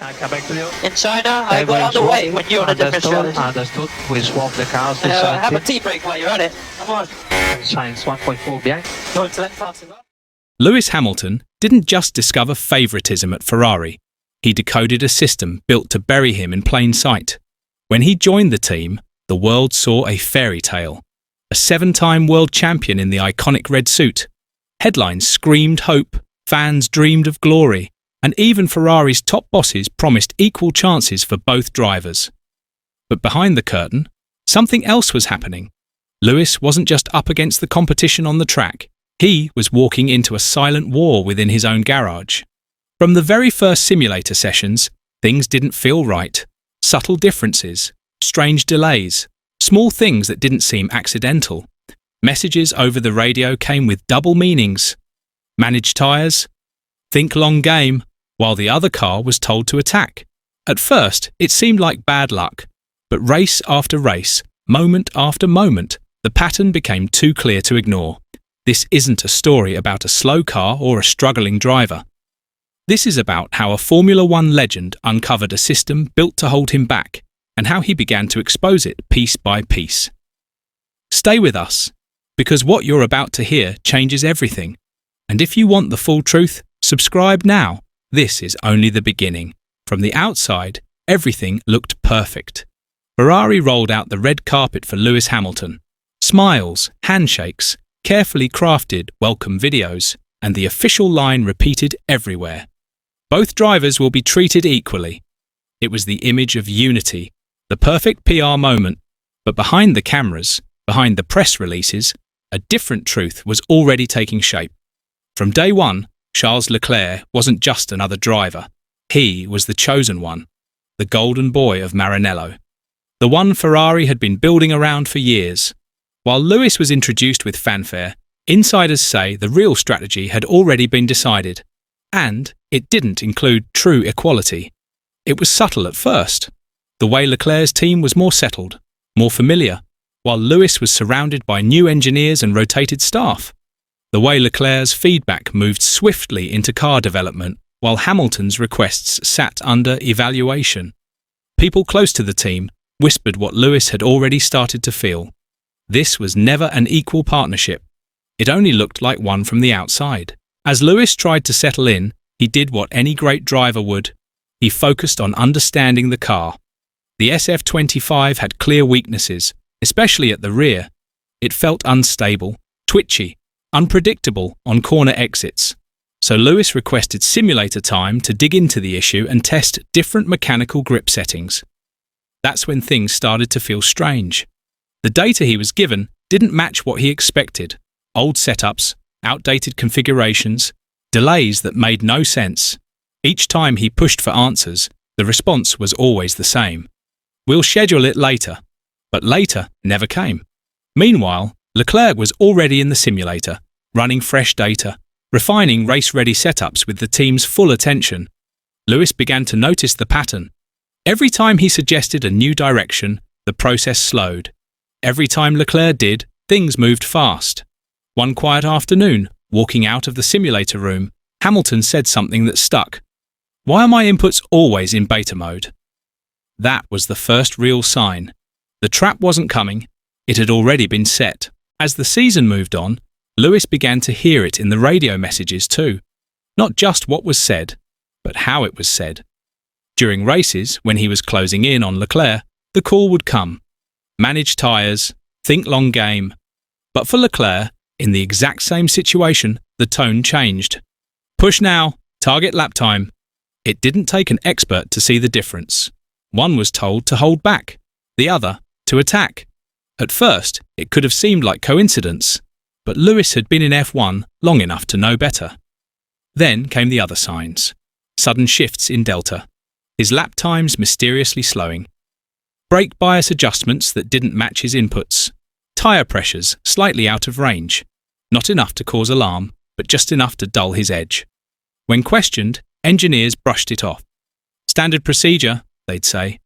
I come back to you. In China, I got out the way when you're on a different strategy. Understood. We swap the cars. Have a tea break while you're at it. Come on. Sainz 1.4 behind. Going to let fast enough. Lewis Hamilton didn't just discover favouritism at Ferrari. He decoded a system built to bury him in plain sight. When he joined the team, the world saw a fairy tale. A 7-time world champion in the iconic red suit. Headlines screamed hope, fans dreamed of glory, and even Ferrari's top bosses promised equal chances for both drivers. But behind the curtain, something else was happening. Lewis wasn't just up against the competition on the track. He was walking into a silent war within his own garage. From the very first simulator sessions, things didn't feel right. Subtle differences, strange delays, small things that didn't seem accidental. Messages over the radio came with double meanings. Manage tyres, think long game, while the other car was told to attack. At first, it seemed like bad luck, but race after race, moment after moment, the pattern became too clear to ignore. This isn't a story about a slow car or a struggling driver. This is about how a Formula One legend uncovered a system built to hold him back, and how he began to expose it piece by piece. Stay with us, because what you're about to hear changes everything. And if you want the full truth, subscribe now. This is only the beginning. From the outside, everything looked perfect. Ferrari rolled out the red carpet for Lewis Hamilton. Smiles, handshakes, carefully crafted welcome videos, and the official line repeated everywhere. Both drivers will be treated equally. It was the image of unity, the perfect PR moment. But behind the cameras, behind the press releases, a different truth was already taking shape. From day one, Charles Leclerc wasn't just another driver. He was the chosen one, the golden boy of Maranello, the one Ferrari had been building around for years. While Lewis was introduced with fanfare, insiders say the real strategy had already been decided. And it didn't include true equality. It was subtle at first. The way Leclerc's team was more settled, more familiar, while Lewis was surrounded by new engineers and rotated staff. The way Leclerc's feedback moved swiftly into car development, while Hamilton's requests sat under evaluation. People close to the team whispered what Lewis had already started to feel. This was never an equal partnership. It only looked like one from the outside. As Lewis tried to settle in, he did what any great driver would. He focused on understanding the car. The SF25 had clear weaknesses, especially at the rear. It felt unstable, twitchy, unpredictable on corner exits. So Lewis requested simulator time to dig into the issue and test different mechanical grip settings. That's when things started to feel strange. The data he was given didn't match what he expected. Old setups, outdated configurations, delays that made no sense. Each time he pushed for answers, the response was always the same. We'll schedule it later. But later never came. Meanwhile, Leclerc was already in the simulator, running fresh data, refining race-ready setups with the team's full attention. Lewis began to notice the pattern. Every time he suggested a new direction, the process slowed. Every time Leclerc did, things moved fast. One quiet afternoon, walking out of the simulator room, Hamilton said something that stuck. "Why are my inputs always in beta mode?" That was the first real sign. The trap wasn't coming, it had already been set. As the season moved on, Lewis began to hear it in the radio messages too. Not just what was said, but how it was said. During races, when he was closing in on Leclerc, the call would come. Manage tyres, think long game. But for Leclerc, in the exact same situation, the tone changed. Push now, target lap time. It didn't take an expert to see the difference. One was told to hold back, the other to attack. At first, it could have seemed like coincidence, but Lewis had been in F1 long enough to know better. Then came the other signs. Sudden shifts in delta, his lap times mysteriously slowing. Brake bias adjustments that didn't match his inputs. Tyre pressures slightly out of range. Not enough to cause alarm, but just enough to dull his edge. When questioned, engineers brushed it off. Standard procedure, they'd say.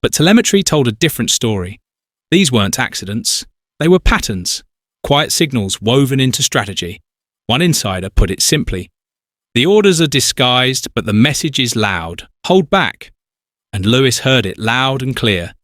But telemetry told a different story. These weren't accidents. They were patterns, quiet signals woven into strategy. One insider put it simply. The orders are disguised, but the message is loud. Hold back. And Lewis heard it loud and clear.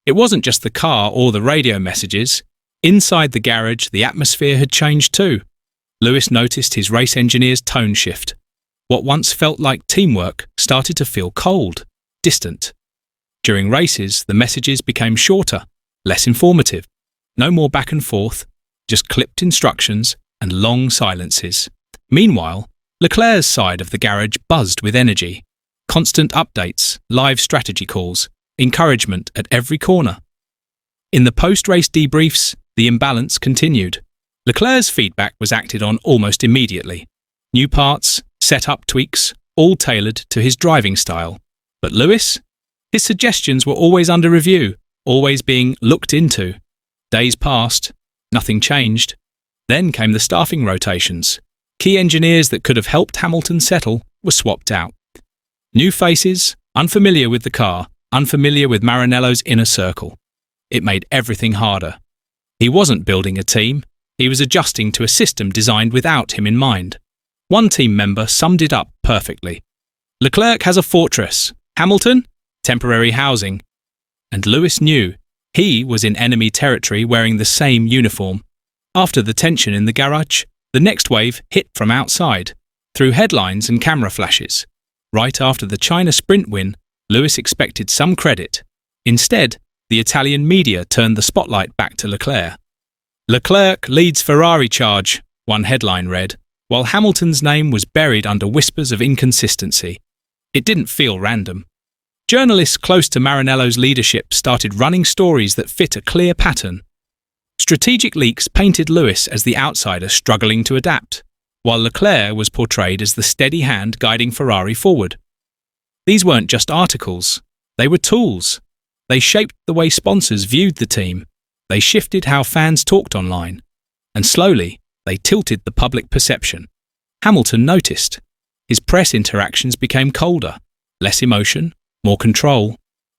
It wasn't just the car or the radio messages. Inside the garage, the atmosphere had changed too. Lewis noticed his race engineer's tone shift. What once felt like teamwork started to feel cold, distant. During races, the messages became shorter, less informative. No more back and forth, just clipped instructions and long silences. Meanwhile, Leclerc's side of the garage buzzed with energy. Constant updates, live strategy calls, encouragement at every corner. In the post-race debriefs, the imbalance continued. Leclerc's feedback was acted on almost immediately. New parts, set-up tweaks, all tailored to his driving style. But Lewis? His suggestions were always under review, always being looked into. Days passed, nothing changed. Then came the staffing rotations. Key engineers that could have helped Hamilton settle were swapped out. New faces, unfamiliar with the car, unfamiliar with Maranello's inner circle. It made everything harder. He wasn't building a team, he was adjusting to a system designed without him in mind. One team member summed it up perfectly. Leclerc has a fortress. Hamilton? Temporary housing. And Lewis knew he was in enemy territory wearing the same uniform. After the tension in the garage, the next wave hit from outside, through headlines and camera flashes. Right after the China sprint win, Lewis expected some credit. Instead, the Italian media turned the spotlight back to Leclerc. Leclerc leads Ferrari charge, one headline read, while Hamilton's name was buried under whispers of inconsistency. It didn't feel random. Journalists close to Maranello's leadership started running stories that fit a clear pattern. Strategic leaks painted Lewis as the outsider struggling to adapt, while Leclerc was portrayed as the steady hand guiding Ferrari forward. These weren't just articles, they were tools. They shaped the way sponsors viewed the team, they shifted how fans talked online, and slowly they tilted the public perception. Hamilton noticed. His press interactions became colder, less emotion, more control,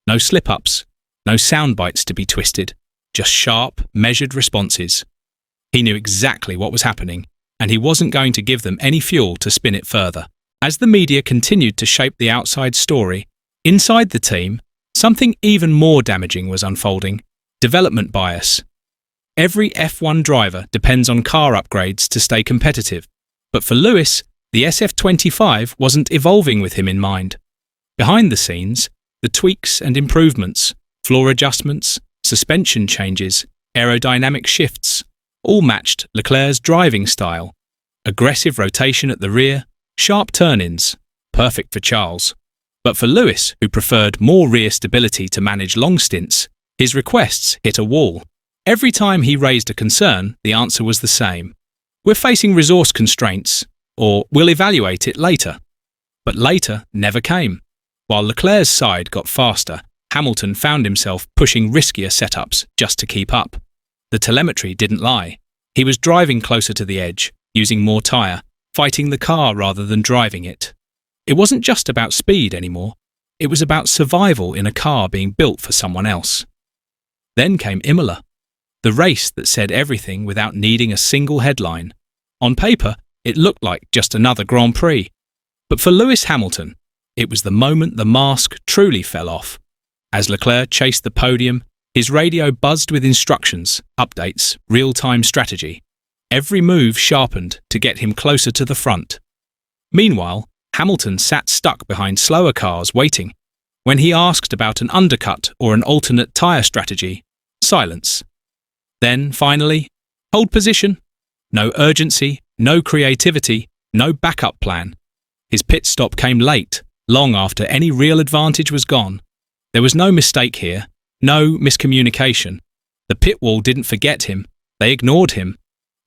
no slip-ups, no sound bites to be twisted, just sharp, measured responses. He knew exactly what was happening, and he wasn't going to give them any fuel to spin it further. As the media continued to shape the outside story, inside the team, something even more damaging was unfolding: development bias. Every F1 driver depends on car upgrades to stay competitive, but for Lewis, the SF25 wasn't evolving with him in mind. Behind the scenes, the tweaks and improvements, floor adjustments, suspension changes, aerodynamic shifts, all matched Leclerc's driving style. Aggressive rotation at the rear, sharp turn-ins, perfect for Charles. But for Lewis, who preferred more rear stability to manage long stints, his requests hit a wall. Every time he raised a concern, the answer was the same. We're facing resource constraints, or we'll evaluate it later. But later never came. While Leclerc's side got faster, Hamilton found himself pushing riskier setups just to keep up. The telemetry didn't lie. He was driving closer to the edge, using more tyre, fighting the car rather than driving it. It wasn't just about speed anymore. It was about survival in a car being built for someone else. Then came Imola, the race that said everything without needing a single headline. On paper, it looked like just another Grand Prix. But for Lewis Hamilton, it was the moment the mask truly fell off. As Leclerc chased the podium, his radio buzzed with instructions, updates, real-time strategy. Every move sharpened to get him closer to the front. Meanwhile, Hamilton sat stuck behind slower cars waiting. When he asked about an undercut or an alternate tyre strategy, silence. Then, finally, hold position. No urgency, no creativity, no backup plan. His pit stop came late, long after any real advantage was gone. There was no mistake here, no miscommunication. The pit wall didn't forget him, they ignored him.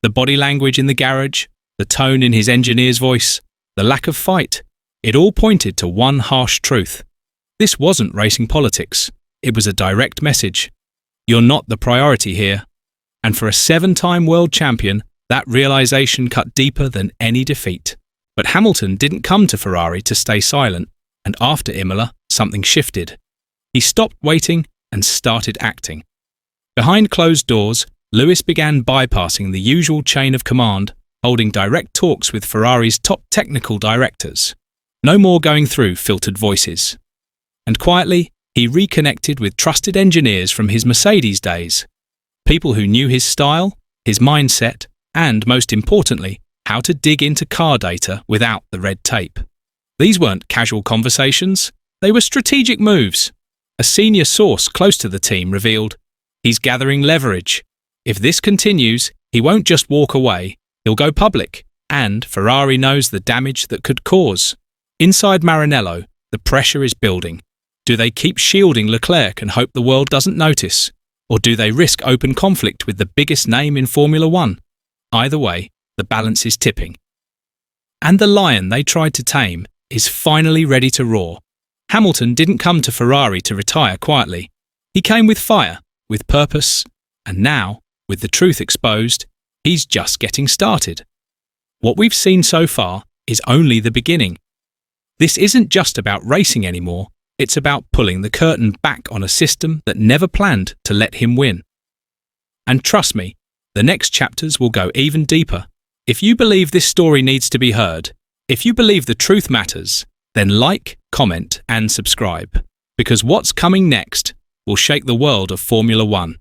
The body language in the garage, the tone in his engineer's voice, the lack of fight, it all pointed to one harsh truth. This wasn't racing politics, it was a direct message. You're not the priority here. And for a 7-time world champion, that realization cut deeper than any defeat. But Hamilton didn't come to Ferrari to stay silent, and after Imola, something shifted. He stopped waiting and started acting. Behind closed doors, Lewis began bypassing the usual chain of command, holding direct talks with Ferrari's top technical directors. No more going through filtered voices. And quietly, he reconnected with trusted engineers from his Mercedes days. People who knew his style, his mindset, and, most importantly, how to dig into car data without the red tape. These weren't casual conversations, they were strategic moves. A senior source close to the team revealed, "He's gathering leverage. If this continues, he won't just walk away, he'll go public, and Ferrari knows the damage that could cause." Inside Maranello, the pressure is building. Do they keep shielding Leclerc and hope the world doesn't notice? Or do they risk open conflict with the biggest name in Formula One? Either way, the balance is tipping. And the lion they tried to tame is finally ready to roar. Hamilton didn't come to Ferrari to retire quietly. He came with fire, with purpose, and now, with the truth exposed, he's just getting started. What we've seen so far is only the beginning. This isn't just about racing anymore, it's about pulling the curtain back on a system that never planned to let him win. And trust me, the next chapters will go even deeper. If you believe this story needs to be heard, if you believe the truth matters, then like, comment, and subscribe, because what's coming next will shake the world of Formula One.